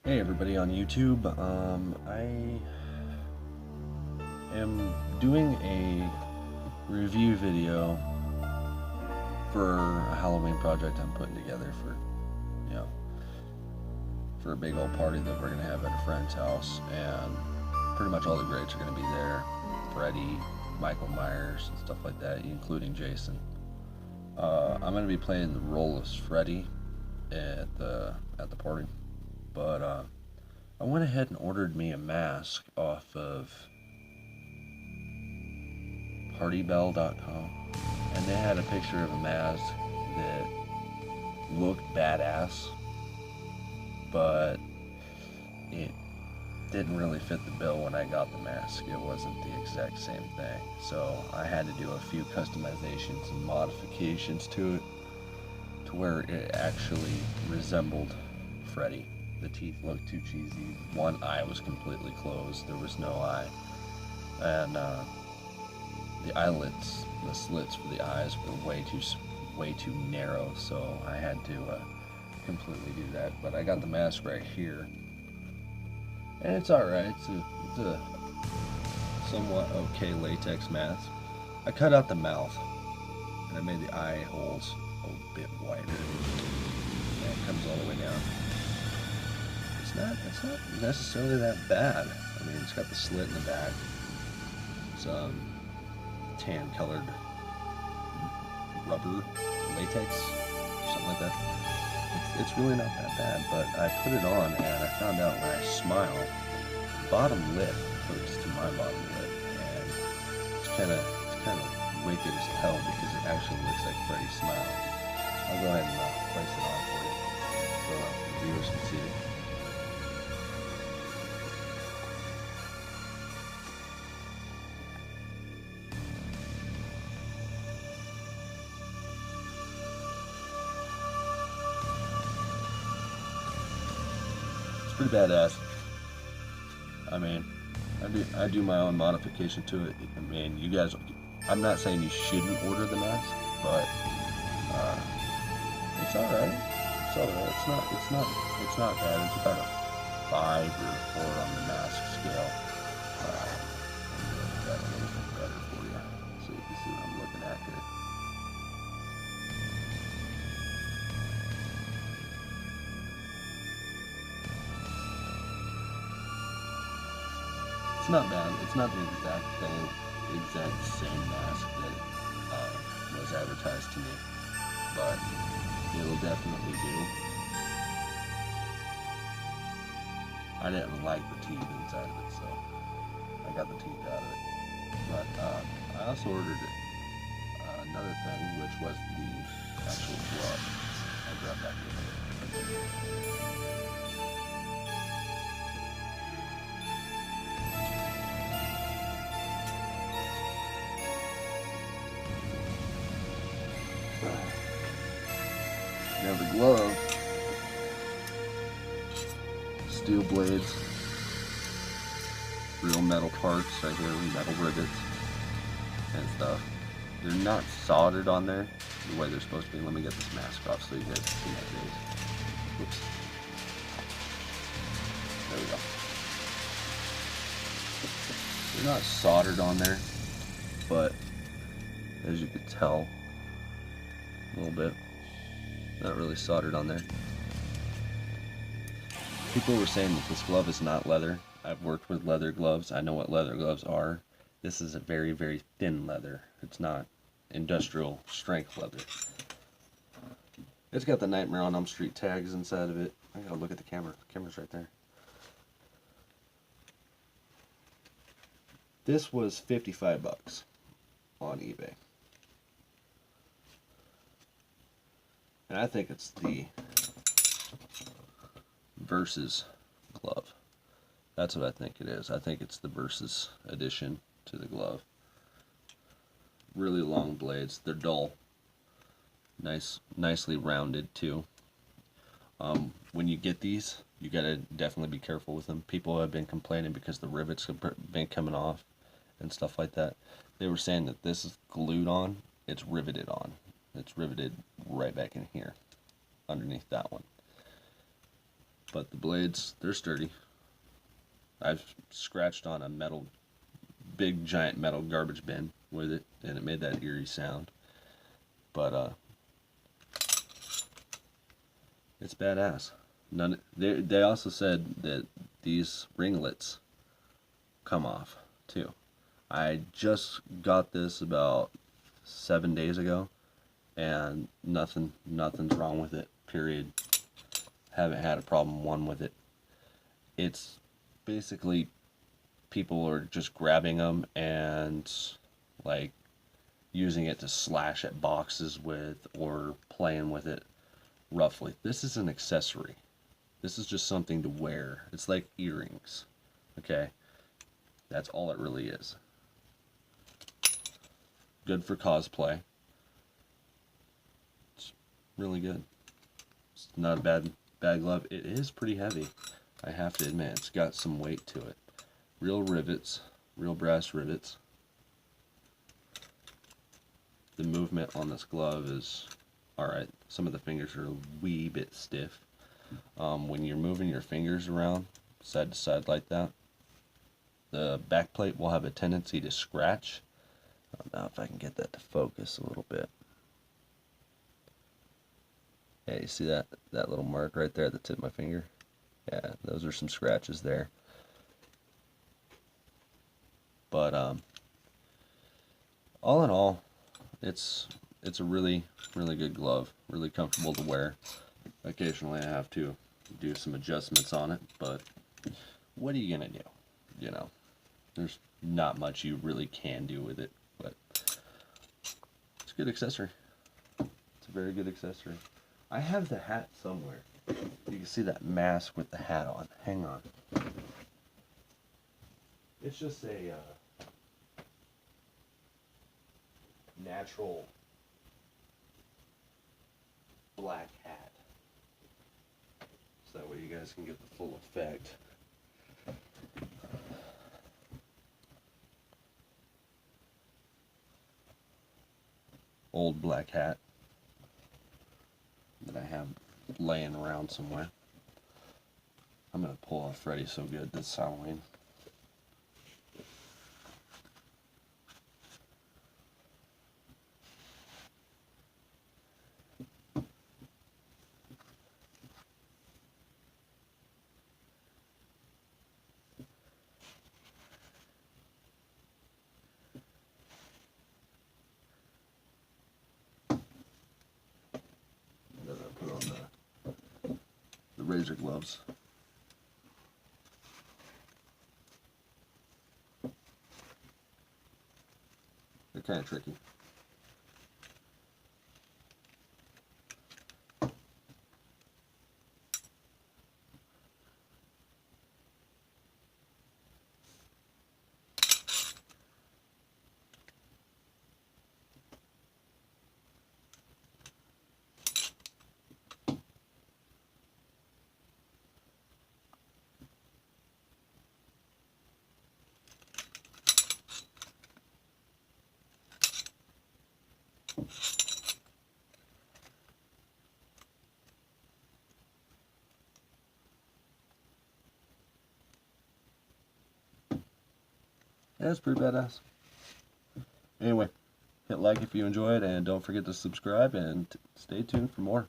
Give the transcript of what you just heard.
Hey everybody on YouTube. I am doing a review video for a Halloween project I'm putting together you know, for a big old party that we're gonna have at a friend's house, and pretty much all the greats are gonna be there. Freddy, Michael Myers, and stuff like that, including Jason. I'm gonna be playing the role of Freddy at the party, but I went ahead and ordered me a mask off of partybell.com, and they had a picture of a mask that looked badass, but it didn't really fit the bill when I got the mask. It wasn't the exact same thing, so I had to do a few customizations and modifications to it to where it actually resembled Freddy. The teeth looked too cheesy. One eye was completely closed. There was no eye, and the eyelets, the slits for the eyes were way too narrow, so I had to completely do that. But I got the mask right here, and it's all right. It's a somewhat okay latex mask. I cut out the mouth, and I made the eye holes a bit wider, and it comes all the way down. It's not necessarily that bad. I mean, it's got the slit in the back. Some tan colored rubber latex, something like that. It's really not that bad, but I put it on and I found out when I smile, the bottom lip hurts to my bottom lip, and it's kind of wicked as hell because it actually looks like Freddy's smile. I'll go ahead and place it on for you so the viewers can see it. It's pretty badass. I mean, I do my own modification to it. I mean, you guys, I'm not saying you shouldn't order the mask, but uh, it's all right. It's all right. It's not bad. It's about a 5 or 4 on the mask scale. Got a little bit better for you, so you can see what I'm looking at here. It's not bad. It's not the exact thing, the exact same mask that was advertised to me, but it'll definitely do. I didn't like the teeth inside of it, so I got the teeth out of it. But I also ordered another thing, which was the actual glove. I'll grab that real quick. Now the glove, steel blades, real metal parts right here, metal rivets and stuff. They're not soldered on there the way they're supposed to be. Let me get this mask off so you guys can see my face. Oops. There we go. They're not soldered on there, but as you could tell, a little bit, not really soldered on there. People were saying that this glove is not leather. I've worked with leather gloves. I know what leather gloves are. This is a very, very thin leather. It's not industrial strength leather. It's got the Nightmare on Elm Street tags inside of it. I gotta look at the camera. The camera's right there. This was 55 bucks on eBay. And I think it's the Versus glove. That's what I think it is. I think it's the Versus edition to the glove. Really long blades. They're dull. Nicely rounded too. When you get these, you gotta definitely be careful with them. People have been complaining because the rivets have been coming off and stuff like that. They were saying that this is glued on. It's riveted on. It's riveted right back in here, underneath that one. But the blades, they're sturdy. I've scratched on a big giant metal garbage bin with it, and it made that eerie sound. But it's badass. They also said that these ringlets come off too. I just got this about 7 days ago, and nothing's wrong with it. Period. Haven't had a problem with it. It's basically people are just grabbing them and like using it to slash at boxes with or playing with it roughly. This is an accessory. This is just something to wear. It's like earrings. Okay? That's all it really is. Good for cosplay. It's really good. It's not a bad glove. It is pretty heavy, I have to admit. It's got some weight to it. Real rivets, real brass rivets. The movement on this glove is alright. Some of the fingers are a wee bit stiff. When you're moving your fingers around side to side like that, the back plate will have a tendency to scratch. Now if I can get that to focus a little bit. Yeah, you see that little mark right there at the tip of my finger? Yeah, those are some scratches there. But all in all, it's a really good glove, really comfortable to wear. Occasionally I have to do some adjustments on it, but what are you gonna do? You know, there's not much you really can do with it, but it's a good accessory. It's a very good accessory. I have the hat somewhere. You can see that mask with the hat on. Hang on. It's just a natural black hat. So that way you guys can get the full effect. Old black hat that I have laying around somewhere. I'm gonna pull off Freddy so good this Halloween. Then I put on the razor gloves. They're kind of tricky. Yeah, it's pretty badass. Anyway, hit like if you enjoyed, and don't forget to subscribe, and stay tuned for more.